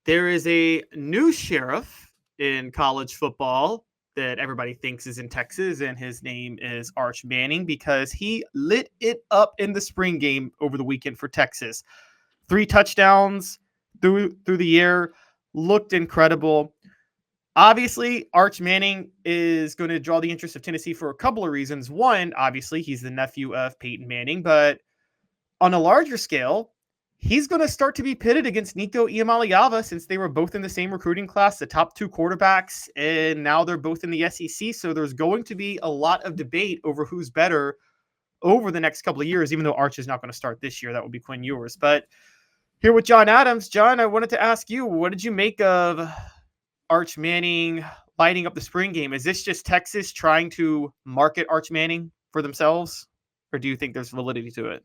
There is a new sheriff in college football that everybody thinks is in Texas, and his name is Arch Manning because he lit it up in the spring game over the weekend for Texas. 3 touchdowns through the air, looked incredible. Obviously, Arch Manning is going to draw the interest of Tennessee for a couple of reasons. One, obviously, he's the nephew of Peyton Manning, but on a larger scale, he's going to start to be pitted against Nico Iamaleava since they were both in the same recruiting class, the top 2 quarterbacks, and now they're both in the SEC. So there's going to be a lot of debate over who's better over the next couple of years, even though Arch is not going to start this year. That will be Quinn Ewers. But here with John Adams. John, I wanted to ask you, what did you make of Arch Manning lighting up the spring game? Is this just Texas trying to market Arch Manning for themselves, or do you think there's validity to it?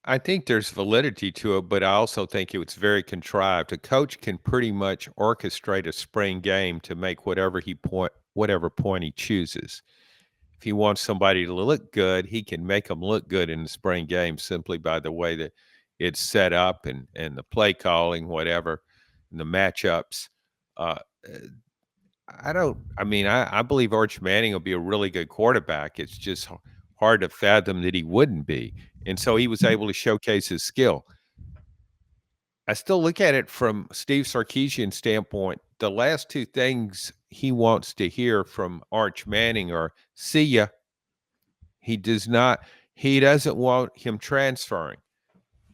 I think there's validity to it, but I also think it's very contrived. A coach can pretty much orchestrate a spring game to make whatever point he chooses. If he wants somebody to look good, he can make them look good in the spring game simply by the way that it's set up and the play calling, whatever, and the matchups. Uh, I believe Arch Manning will be a really good quarterback. It's just hard to fathom that he wouldn't be. And so he was able to showcase his skill. I still look at it from Steve Sarkiaisn's standpoint. The last 2 things he wants to hear from Arch Manning are see ya. He doesn't want him transferring.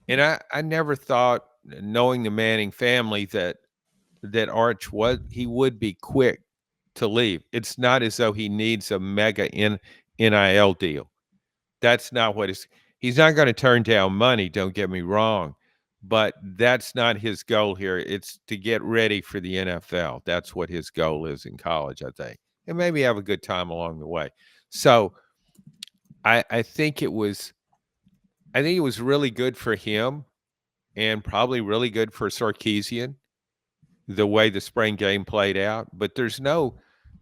And I never thought, knowing the Manning family, that Arch would be quick to leave. It's not as though he needs a mega NIL deal. That's not what he's not going to turn down money, don't get me wrong, but that's not his goal here. It's to get ready for the NFL. That's what his goal is in college, I think. And maybe have a good time along the way. So I think it was really good for him and probably really good for Sarkisian, the way the spring game played out. But there's no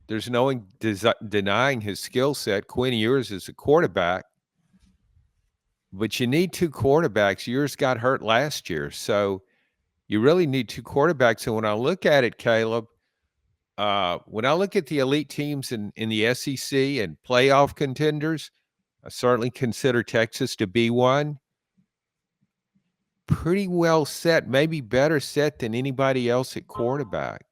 denying his skill set. Quinn Ewers is a quarterback, but you need 2 quarterbacks. Ewers got hurt last year, so you really need 2 quarterbacks. And when I look at it, Caleb, when I look at the elite teams in the SEC and playoff contenders, I certainly consider Texas to be one. Pretty well set, maybe better set than anybody else at quarterback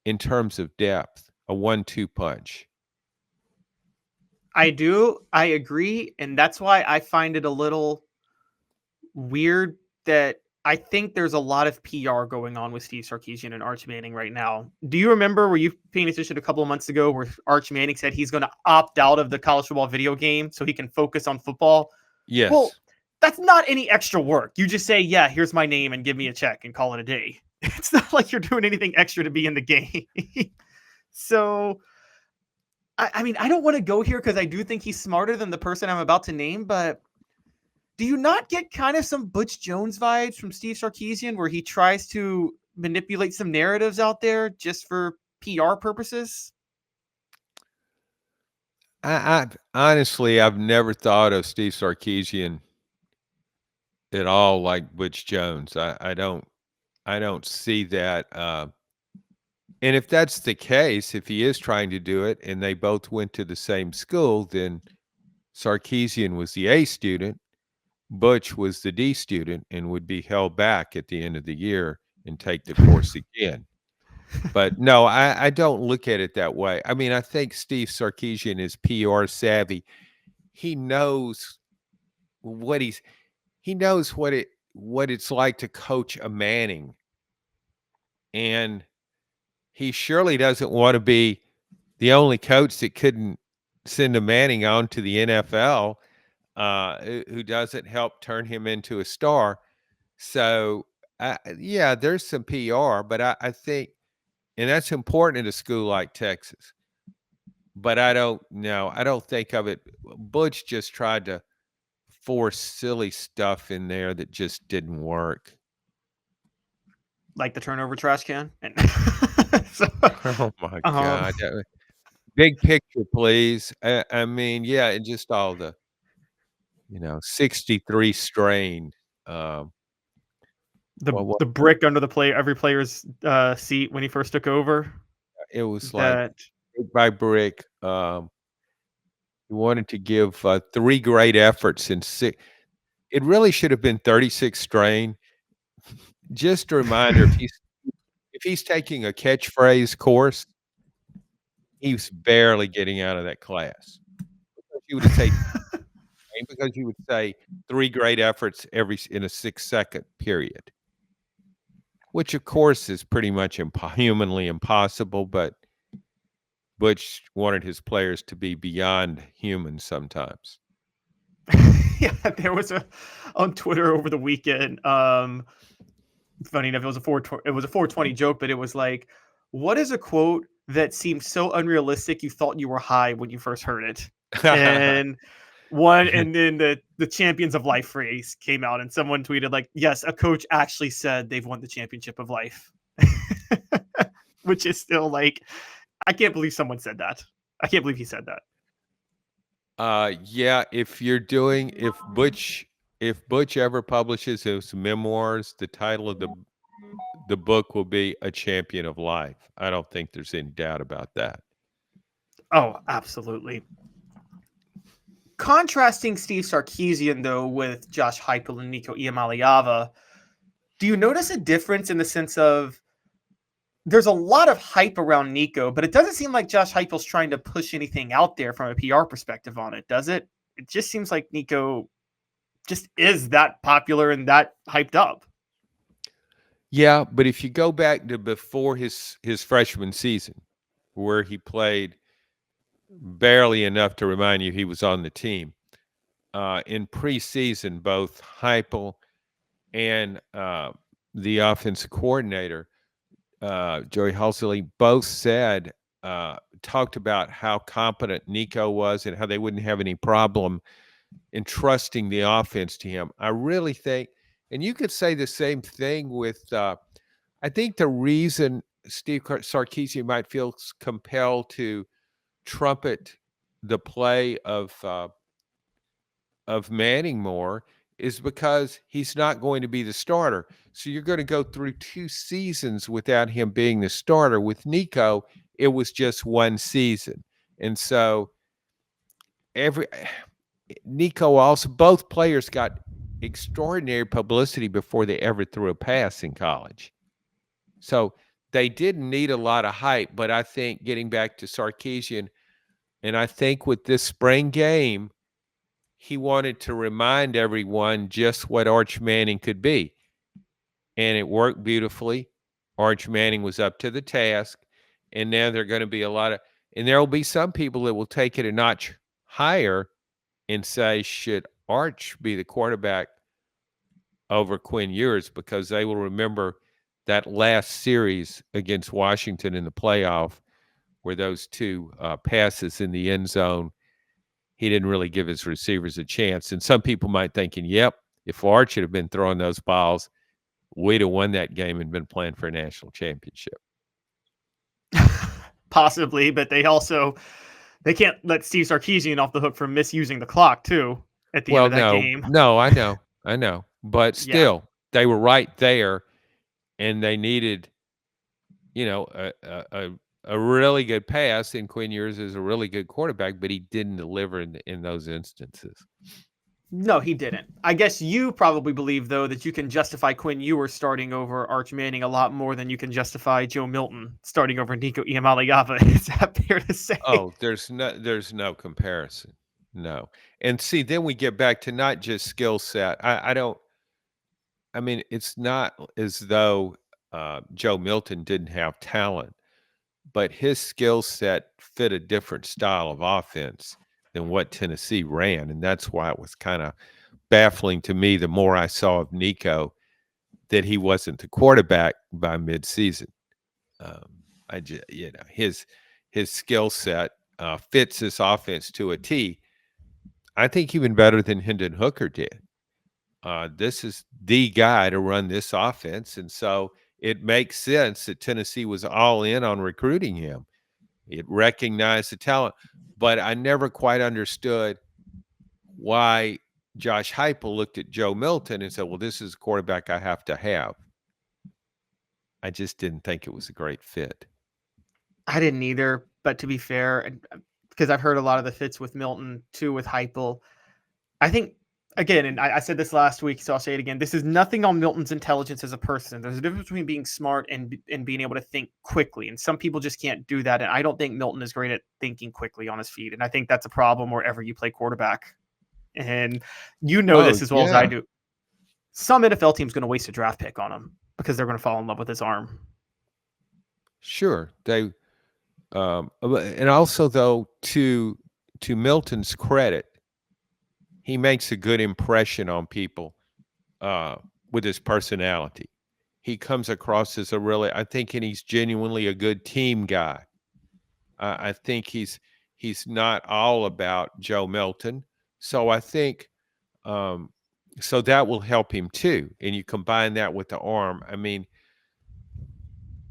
in terms of depth, a 1-2 punch. I agree, and that's why I find it a little weird that I think there's a lot of PR going on with Steve Sarkisian and Arch Manning right now. Do you remember, were you paying attention a couple of months ago where Arch Manning said he's going to opt out of the college football video game so he can focus on football? Well, Yes. that's not any extra work. You just say, yeah, here's my name and give me a check and call it a day. It's not like you're doing anything extra to be in the game. So, I mean, I don't want to go here because I do think he's smarter than the person I'm about to name, but do you not get kind of some Butch Jones vibes from Steve Sarkisian where he tries to manipulate some narratives out there just for PR purposes? I honestly, I've never thought of Steve Sarkisian at all like Butch Jones. I don't see that. And if that's the case, if he is trying to do it and they both went to the same school, then Sarkisian was the A student, Butch was the D student, and would be held back at the end of the year and take the course again. But no, I don't look at it that way. I mean, I think Steve Sarkisian is PR savvy. He knows what he knows what it's like to coach a Manning, and he surely doesn't want to be the only coach that couldn't send a Manning on to the NFL, who doesn't help turn him into a star. So, yeah, there's some PR, but I think, and that's important in a school like Texas. But I don't know. I don't think of it. Butch just tried to force silly stuff in there that just didn't work. Like the turnover trash can? And so, Oh my um, God. Big picture, please. I mean, yeah, and just all the, 63 strain. Um, The brick under every player's seat when he first took over. It was like That brick by brick. He wanted to give 3 great efforts in 6. It really should have been 36 strain. Just a reminder, if he's taking a catchphrase course, he's barely getting out of that class. Because he would say 3 great efforts in a 6-second period, which of course is pretty much humanly impossible, but Butch wanted his players to be beyond human sometimes. Yeah, there was on Twitter over the weekend. Funny enough, it was a 420 joke, but it was like, what is a quote that seemed so unrealistic you thought you were high when you first heard it? And then the Champions of Life phrase came out, and someone tweeted like, yes, a coach actually said they've won the championship of life. Which is still like, I can't believe someone said that. I can't believe he said that. Yeah, if Butch ever publishes his memoirs, the title of the book will be A Champion of Life. I don't think there's any doubt about that. Oh, absolutely. Contrasting Steve Sarkiisn, though, with Josh Heupel and Nico Iamaleava, do you notice a difference in the sense of there's a lot of hype around Nico, but it doesn't seem like Josh Heupel's trying to push anything out there from a PR perspective on it, does it? It just seems like Nico just is that popular and that hyped up. Yeah, but if you go back to before his freshman season, where he played barely enough to remind you he was on the team, in preseason, both Heupel and the offensive coordinator, Joey Halsley, both talked about how competent Nico was and how they wouldn't have any problem entrusting the offense to him. I really think, and you could say the same thing with, I think the reason Steve Sarkiisn might feel compelled to trumpet the play of Manning more is because he's not going to be the starter. So you're going to go through 2 seasons without him being the starter. With Nico, it was just 1 season. And so Nico also, both players got extraordinary publicity before they ever threw a pass in college. So they didn't need a lot of hype, but I think getting back to Sarkiisn, and I think with this spring game, he wanted to remind everyone just what Arch Manning could be. And it worked beautifully. Arch Manning was up to the task. And now there are going to be and there will be some people that will take it a notch higher and say, should Arch be the quarterback over Quinn Ewers? Because they will remember that last series against Washington in the playoff where those 2 passes in the end zone, he didn't really give his receivers a chance. And some people might thinking, yep, if Arch had been throwing those balls, we'd have won that game and been playing for a national championship. Possibly, but they can't let Steve Sarkiisn off the hook for misusing the clock too at the end of that game. No, I know. But still, they were right there, and they needed, a really good pass. And Quinn Ewers is a really good quarterback, but he didn't deliver in those instances. No, he didn't. I guess you probably believe, though, that you can justify Quinn Ewers starting over Arch Manning a lot more than you can justify Joe Milton starting over Nico Iamaleava. Is that fair to say? Oh, there's no comparison. No. And see, then we get back to not just skill set. It's not as though Joe Milton didn't have talent, but his skill set fit a different style of offense than what Tennessee ran. And that's why it was kind of baffling to me the more I saw of Nico that he wasn't the quarterback by midseason. His skill set fits this offense to a T. I think even better than Hendon Hooker did. This is the guy to run this offense, and so it makes sense that Tennessee was all in on recruiting him. It recognized the talent, but I never quite understood why Josh Heupel looked at Joe Milton and said, well, this is a quarterback I have to have. I just didn't think it was a great fit. I didn't either, but to be fair, and because I've heard a lot of the fits with Milton too with Heupel, I think again, and I said this last week, so I'll say it again. This is nothing on Milton's intelligence as a person. There's a difference between being smart and being able to think quickly, and some people just can't do that. And I don't think Milton is great at thinking quickly on his feet, and I think that's a problem wherever you play quarterback. And you know this as well as I do. Some NFL team's going to waste a draft pick on him because they're going to fall in love with his arm. Sure, they, and also though, to Milton's credit, he makes a good impression on people with his personality. He comes across as I think he's genuinely a good team guy. I think he's not all about Joe Milton. So I think, so that will help him too. And you combine that with the arm. I mean,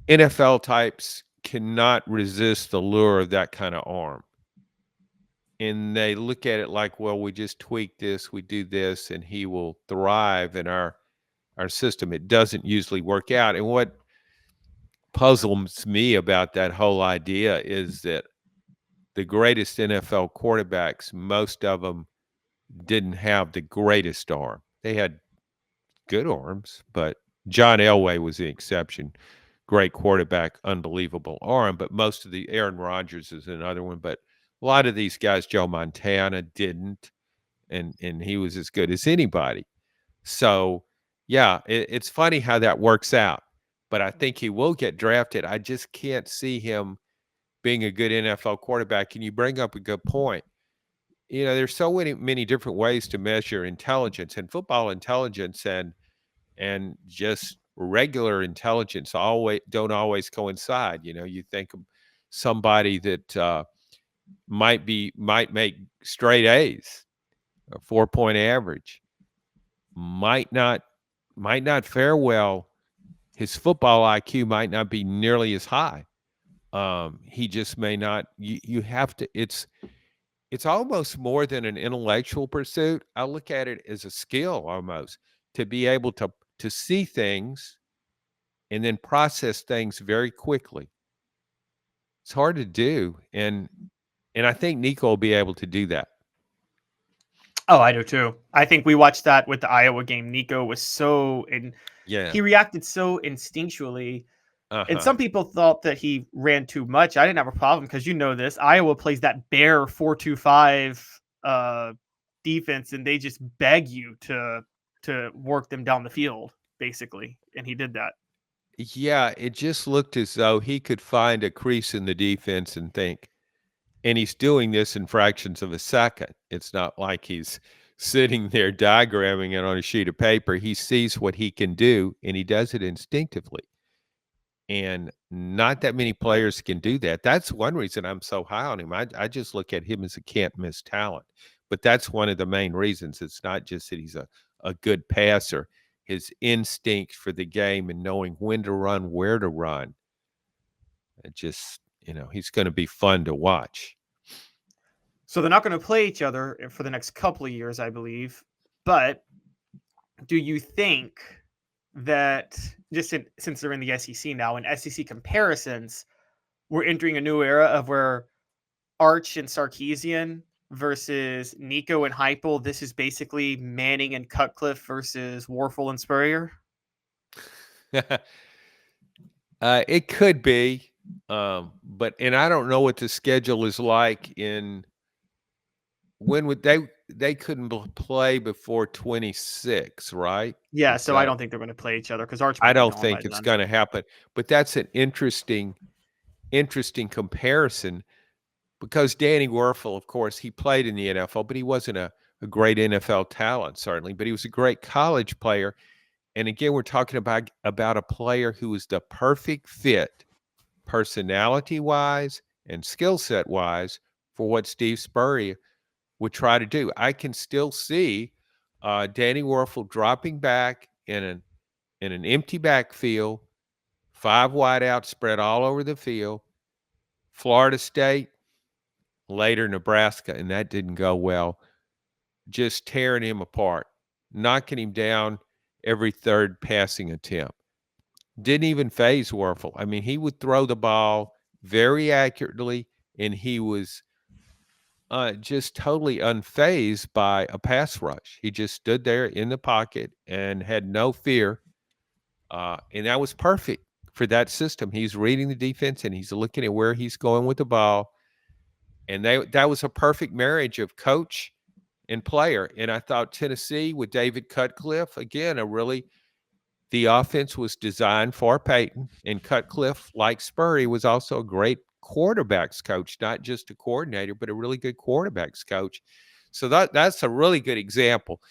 NFL types cannot resist the lure of that kind of arm. And they look at it like, well, we just tweak this, we do this, and he will thrive in our system. It doesn't usually work out. And what puzzles me about that whole idea is that the greatest NFL quarterbacks, most of them didn't have the greatest arm. They had good arms, but John Elway was the exception. Great quarterback, unbelievable arm, but most of the Aaron Rodgers is another one. But a lot of these guys, Joe Montana didn't, and he was as good as anybody. So, yeah, it's funny how that works out. But I think he will get drafted. I just can't see him being a good NFL quarterback. And you bring up a good point. You know, there's so many different ways to measure intelligence, and football intelligence and just regular intelligence don't always coincide. You know, you think of somebody that might make straight A's, a 4-point average, might not fare well. His football IQ might not be nearly as high. He just may not. You have to. It's almost more than an intellectual pursuit. I look at it as a skill almost, to be able to see things and then process things very quickly. It's hard to do, and I think Nico will be able to do that. Oh, I do too. I think we watched that with the Iowa game. Nico was he reacted so instinctually. And some people thought that he ran too much. I didn't have a problem because you know this. Iowa plays that bear 4-2-5 defense, and they just beg you to work them down the field, basically. And he did that. Yeah, it just looked as though he could find a crease in the defense and think, and he's doing this in fractions of a second. It's not like he's sitting there diagramming it on a sheet of paper. He sees what he can do, and he does it instinctively. And not that many players can do that. That's one reason I'm so high on him. I just look at him as a can't-miss talent. But that's one of the main reasons. It's not just that he's a good passer. His instinct for the game and knowing when to run, where to run. It just, he's going to be fun to watch. So they're not going to play each other for the next couple of years, I believe. But do you think that since they're in the SEC now, in SEC comparisons, we're entering a new era of where Arch and Sarkiian versus Nico and Heupel, this is basically Manning and Cutcliffe versus Warfel and Spurrier? It could be, but I don't know what the schedule is like when would they couldn't play before 26, right? Yeah, so I don't think they're going to play each other because Arch. I don't think it's going to happen, but that's an interesting comparison because Danny Werfel, of course, he played in the NFL, but he wasn't a great NFL talent, certainly, but he was a great college player. And again, we're talking about a player who was the perfect fit personality-wise and skill set-wise for what Steve Spurrier would try to do. I can still see Danny Werfel dropping back in an empty backfield, 5 wideouts spread all over the field, Florida State, later Nebraska, and that didn't go well. just tearing him apart, knocking him down every third passing attempt. Didn't even phase Werfel. I mean, he would throw the ball very accurately, and he was just totally unfazed by a pass rush. He just stood there in the pocket and had no fear. And that was perfect for that system. He's reading the defense and he's looking at where he's going with the ball. And that was a perfect marriage of coach and player. And I thought Tennessee with David Cutcliffe, again, the offense was designed for Peyton. And Cutcliffe, like Spurrier, was also a great quarterbacks coach, not just a coordinator, but a really good quarterbacks coach. So that's a really good example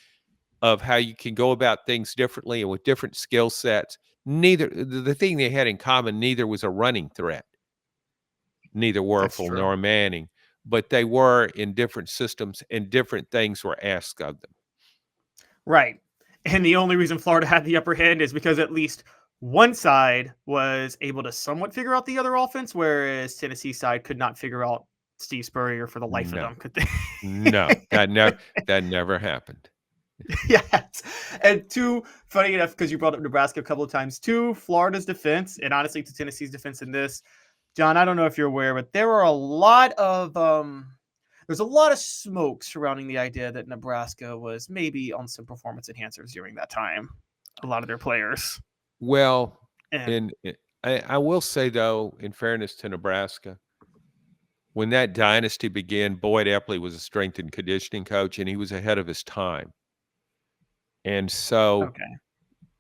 of how you can go about things differently and with different skill sets. The thing they had in common, neither was a running threat, neither Werfel nor Manning, but they were in different systems and different things were asked of them. Right. And the only reason Florida had the upper hand is because at least one side was able to somewhat figure out the other offense, whereas Tennessee's side could not figure out Steve Spurrier for the life of them, could they? No, that never happened. Yes. And funny enough, because you brought up Nebraska a couple of times, to Florida's defense, and honestly to Tennessee's defense in this, John, I don't know if you're aware, but there were a lot of there's a lot of smoke surrounding the idea that Nebraska was maybe on some performance enhancers during that time. A lot of their players. Well, and I will say, though, in fairness to Nebraska, when that dynasty began, Boyd Eberle was a strength and conditioning coach, and he was ahead of his time. And so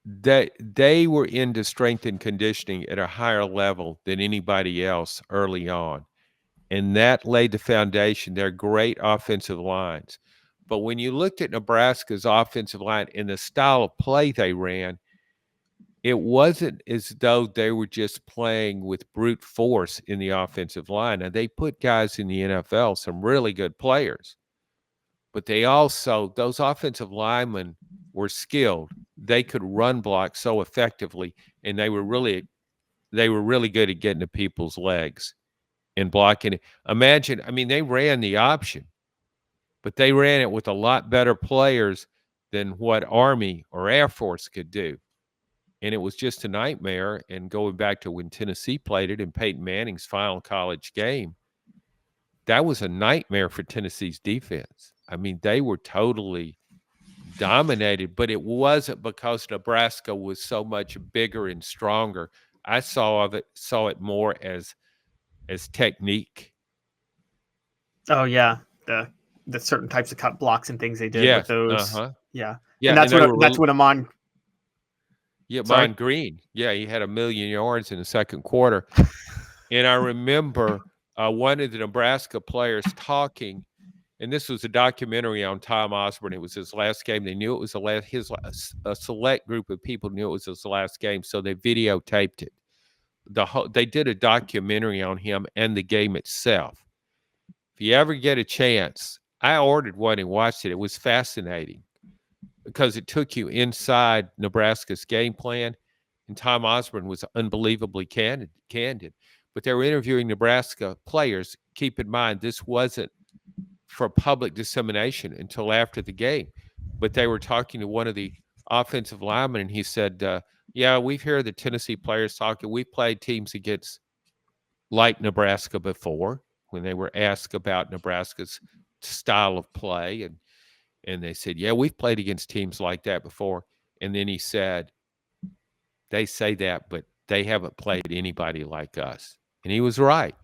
they were into strength and conditioning at a higher level than anybody else early on. And that laid the foundation. They're great offensive lines. But when you looked at Nebraska's offensive line and the style of play they ran, it wasn't as though they were just playing with brute force in the offensive line. Now, they put guys in the NFL, some really good players. But they also, those offensive linemen were skilled. They could run block so effectively, and they were really good at getting to people's legs and blocking it. Imagine, I mean, they ran the option, but they ran it with a lot better players than what Army or Air Force could do. And it was just a nightmare. And going back to when Tennessee played it in Peyton Manning's final college game, that was a nightmare for Tennessee's defense. I mean, they were totally dominated, but it wasn't because Nebraska was so much bigger and stronger. I saw it more as technique. Oh yeah, the certain types of cut blocks and things they did with those. Yeah, and that's when Amon. Yeah, Amon Green. Yeah, he had 1,000,000 yards in the second quarter. And I remember one of the Nebraska players talking, and this was a documentary on Tom Osborne. It was his last game. They knew it was a select group of people knew it was his last game, so they videotaped it. They did a documentary on him and the game itself. If you ever get a chance, I ordered one and watched it. It was fascinating because it took you inside Nebraska's game plan, and Tom Osborne was unbelievably candid. But they were interviewing Nebraska players. Keep in mind, this wasn't for public dissemination until after the game. But they were talking to one of the offensive linemen, and he said, yeah, we've heard the Tennessee players talking. We played teams against like Nebraska before when they were asked about Nebraska's style of play. And they said, yeah, we've played against teams like that before. And then he said, they say that, but they haven't played anybody like us. And he was right.